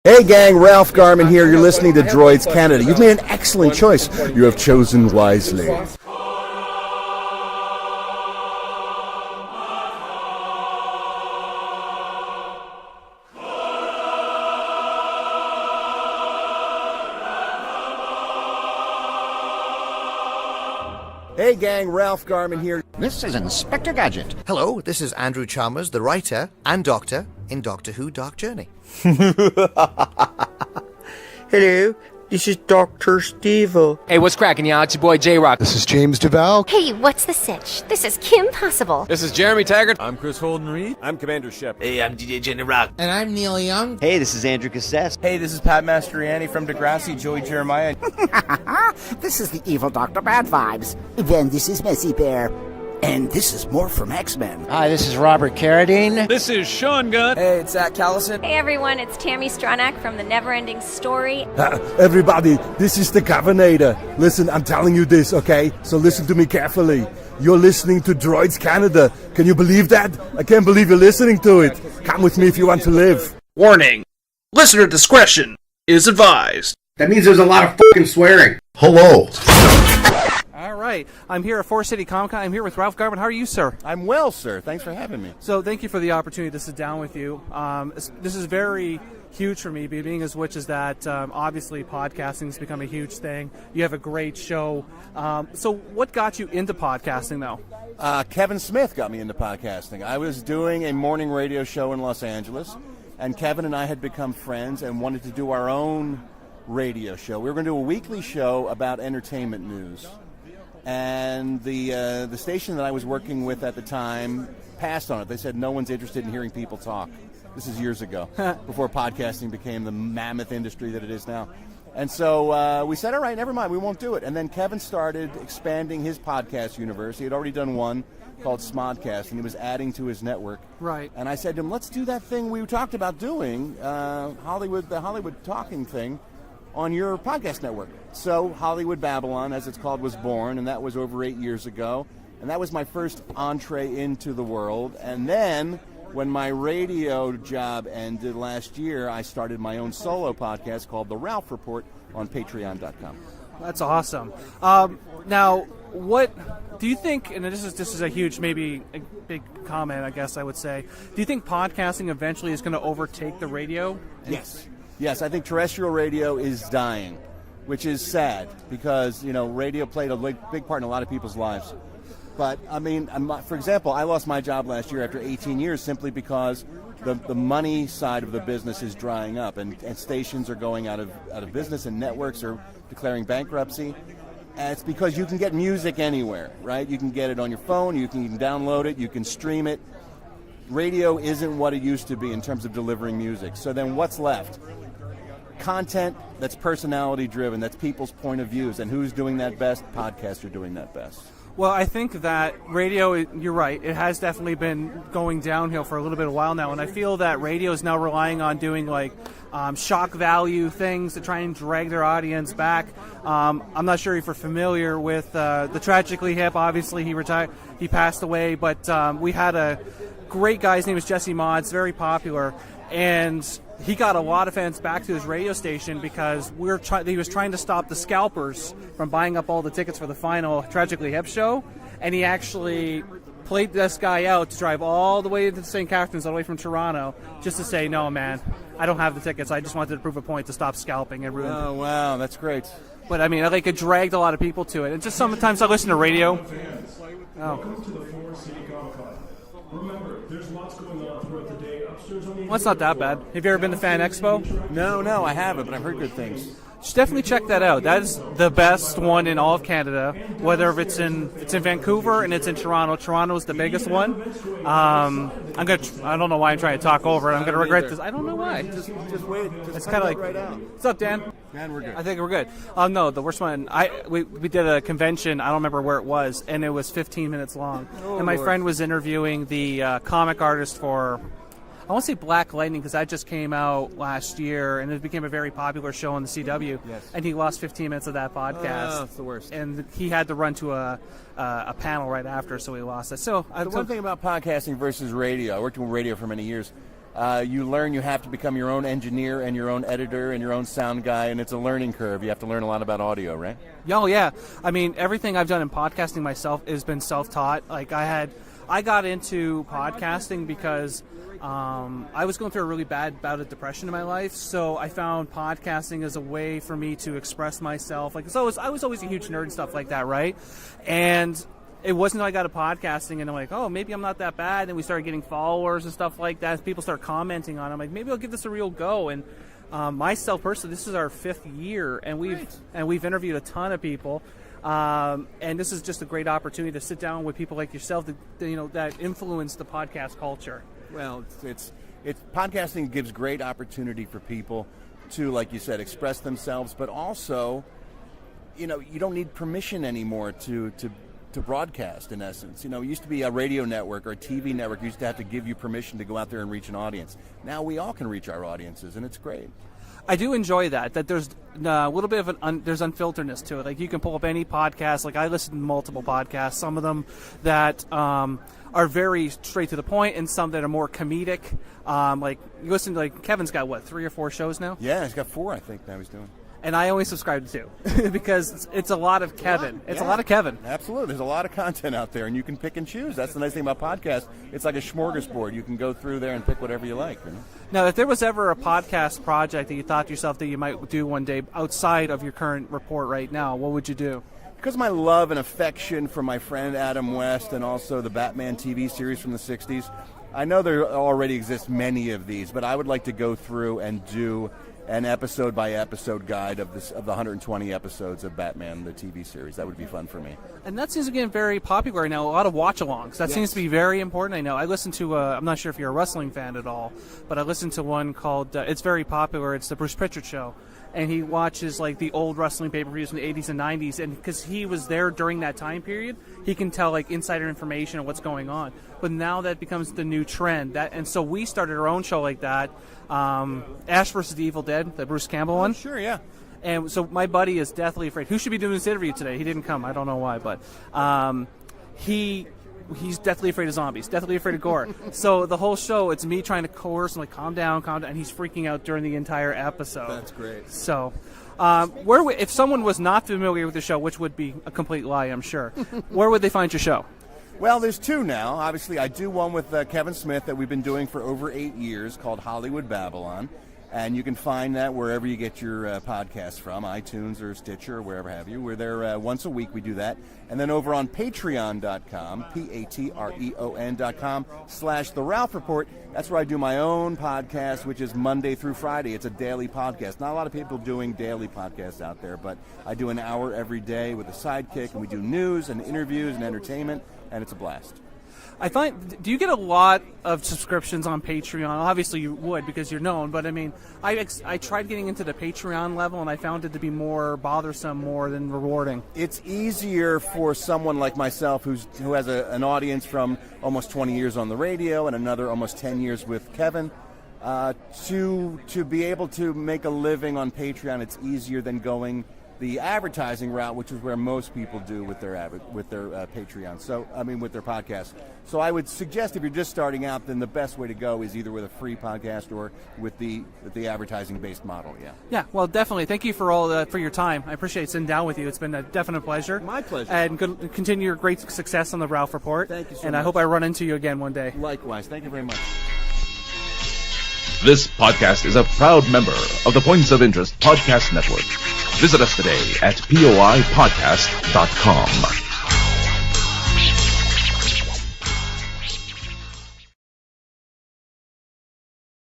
Hey gang, Ralph Garman here. You're listening to Droids Canada. You've made an excellent choice. You have chosen wisely. Hey gang, Ralph Garman here. This is Inspector Gadget. Hello, this is Andrew Chalmers, the writer and doctor in Doctor Who Dark Journey. Hello, this is Dr. Steve-O. Hey, what's cracking, y'all? It's your boy J-Rock. This is James Duval. Hey, what's the sitch? This is Kim Possible. This is Jeremy Taggart. I'm Chris Holden-Reed. I'm Commander Shep. Hey, I'm DJ Jenny Rock. And I'm Neil Young. Hey, this is Andrew Cassess. Hey, this is Pat Mastroianni from Degrassi, Joey Jeremiah. This is the evil Dr. Bad Vibes. Then this is Messy Bear. And this is more from X-Men. Hi, this is Robert Carradine. This is Sean Gunn. Hey, it's Zach Callison. Hey everyone, it's Tammy Stronach from The Neverending Story. Everybody, this is the Governator. Listen, I'm telling you this, okay? So listen to me carefully. You're listening to Droids Canada. Can you believe that? I can't believe you're listening to it. Come with me if you want to live. Warning. Listener discretion is advised. That means there's a lot of fucking swearing. Hello. All right. I'm here at Forest City Comic Con. I'm here with Ralph Garman. How are you, sir? I'm well, sir. Thanks for having me. So thank you for the opportunity to sit down with you. This is very huge for me, being as which is that obviously podcasting has become a huge thing. You have a great show. So what got you into podcasting, though? Kevin Smith got me into podcasting. I was doing a morning radio show in Los Angeles, and Kevin and I had become friends and wanted to do our own radio show. We were going to do a weekly show about entertainment news. And the station that I was working with at the time passed on it. They said no one's interested in hearing people talk. This is years ago, before podcasting became the mammoth industry that it is now. And so we said, all right, never mind, we won't do it. And then Kevin started expanding his podcast universe. He had already done one called Smodcast, and he was adding to his network. Right. And I said to him, let's do that thing we talked about doing, the Hollywood talking thing, on your podcast network. So Hollywood Babylon, as it's called, was born, and that was over 8 years ago. And that was my first entree into the world. And then when my radio job ended last year, I started my own solo podcast called The Ralph Report on Patreon.com. That's awesome. Now, what do you think, and this is a huge, maybe a big comment, I guess I would say, do you think podcasting eventually is going to overtake the radio? Yes, I think terrestrial radio is dying, which is sad because, radio played a big part in a lot of people's lives. But, I mean, for example, I lost my job last year after 18 years simply because the money side of the business is drying up and stations are going out of business and networks are declaring bankruptcy. And it's because you can get music anywhere, right? You can get it on your phone, you can download it, you can stream it. Radio isn't what it used to be in terms of delivering music. So then what's left? Content that's personality driven, that's people's point of views, and who's doing that best? Podcasts are doing that best. Well, I think that radio, you're right, it has definitely been going downhill for a little bit of a while now, and I feel that radio is now relying on doing shock value things to try and drag their audience back. I'm not sure if you're familiar with the Tragically Hip. Obviously, he passed away, but we had a great guy. His name was Jesse Mods, very popular, and he got a lot of fans back to his radio station because he was trying to stop the scalpers from buying up all the tickets for the final Tragically Hip show, and he actually played this guy out to drive all the way to St. Catharines, all the way from Toronto, just to say, no, man, I don't have the tickets. I just wanted to prove a point to stop scalping and ruin. Oh, wow, that's great. But, I mean, it dragged a lot of people to it. And just sometimes I listen to radio. Welcome to the Forest City Comic Con. Remember, there's lots going on throughout the day. Upstairs on the well, it's not that bad. Have you ever been to Fan Expo? No, I haven't, but I've heard good things. Just definitely check that out. That is the best one in all of Canada. Whether it's in Vancouver and it's in Toronto. Toronto is the biggest one. I don't know why I'm trying to talk over it. I'm gonna regret this. I don't know why. Just wait. It's kind of like. Right out. What's up, Dan? Man, we're good. I think we're good. No, the worst one. We did a convention. I don't remember where it was, and it was 15 minutes long. And my friend was interviewing the comic artist for. I want to say Black Lightning because that just came out last year and it became a very popular show on the CW. Yes. And he lost 15 minutes of that podcast. Oh, it's the worst. And he had to run to a panel right after, so he lost it. So the one thing about podcasting versus radio, I worked in radio for many years. You learn you have to become your own engineer and your own editor and your own sound guy, and it's a learning curve. You have to learn a lot about audio, right? Oh, yeah. I mean, everything I've done in podcasting myself has been self-taught. Like, I got into podcasting because I was going through a really bad bout of depression in my life, so I found podcasting as a way for me to express myself. Like, so I was always a huge nerd and stuff like that, right? And it wasn't until I got into podcasting and I'm like, oh, maybe I'm not that bad. And we started getting followers and stuff like that. People start commenting on it. I'm like, maybe I'll give this a real go. And myself personally, this is our 5th year, and we've interviewed a ton of people. And this is just a great opportunity to sit down with people like yourself that influence the podcast culture. Well, it's podcasting gives great opportunity for people to, like you said, express themselves, but also, you don't need permission anymore to broadcast, in essence. It used to be a radio network or a TV network used to have to give you permission to go out there and reach an audience. Now we all can reach our audiences, and it's great. I do enjoy that there's a little bit of there's unfilteredness to it. Like, you can pull up any podcast. Like, I listen to multiple podcasts, some of them that are very straight to the point, and some that are more comedic. Like, you listen to, like, Kevin's got, 3 or 4 shows now? Yeah, he's got 4, I think, now he's doing. And I only subscribe to 2 because it's a lot of Kevin. It's a lot of Kevin. Absolutely. There's a lot of content out there, and you can pick and choose. That's the nice thing about podcasts. It's like a smorgasbord. You can go through there and pick whatever you like. Now, if there was ever a podcast project that you thought to yourself that you might do one day outside of your current report right now, what would you do? Because of my love and affection for my friend Adam West and also the Batman TV series from the 60s, I know there already exist many of these, but I would like to go through and do an episode-by-episode guide of the 120 episodes of Batman, the TV series. That would be fun for me. And that seems to be very popular right now, a lot of watch-alongs. That seems to be very important, I know. I listen to, I'm not sure if you're a wrestling fan at all, but I listen to one called, it's very popular, it's the Bruce Pritchard Show. And he watches, like, the old wrestling pay-per-views in the 80s and 90s, and because he was there during that time period, he can tell, like, insider information of what's going on. But now that becomes the new trend. And so we started our own show like that, Ash vs. the Evil Dead, the Bruce Campbell one. Sure, yeah. And so my buddy is deathly afraid. Who should be doing this interview today? He didn't come. I don't know why, but he's deathly afraid of zombies, deathly afraid of gore. So the whole show, it's me trying to coerce and, like, calm down, and he's freaking out during the entire episode. That's great. So if someone was not familiar with the show, which would be a complete lie, I'm sure, where would they find your show? Well, there's 2 now. Obviously, I do one with Kevin Smith that we've been doing for over 8 years called Hollywood Babylon. And you can find that wherever you get your podcasts from, iTunes or Stitcher or wherever have you. We're there once a week. We do that. And then over on patreon.com, patreon.com/The Ralph Report, that's where I do my own podcast, which is Monday through Friday. It's a daily podcast. Not a lot of people doing daily podcasts out there, but I do an hour every day with a sidekick, and we do news and interviews and entertainment, and it's a blast. I find, do you get a lot of subscriptions on Patreon? Obviously you would because you're known, but I mean, I tried getting into the Patreon level and I found it to be more bothersome more than rewarding. It's easier for someone like myself who has an audience from almost 20 years on the radio and another almost 10 years with Kevin, to be able to make a living on Patreon. It's easier than going the advertising route, which is where most people do with their Patreon. So, I mean, with their podcast. So, I would suggest if you're just starting out, then the best way to go is either with a free podcast or with the advertising-based model. Yeah. Yeah. Well, definitely. Thank you for your time. I appreciate sitting down with you. It's been a definite pleasure. My pleasure. And continue your great success on the Ralph Report. Thank you so much. And I hope I run into you again one day. Likewise. Thank you very much. This podcast is a proud member of the Points of Interest Podcast Network. Visit us today at poipodcast.com.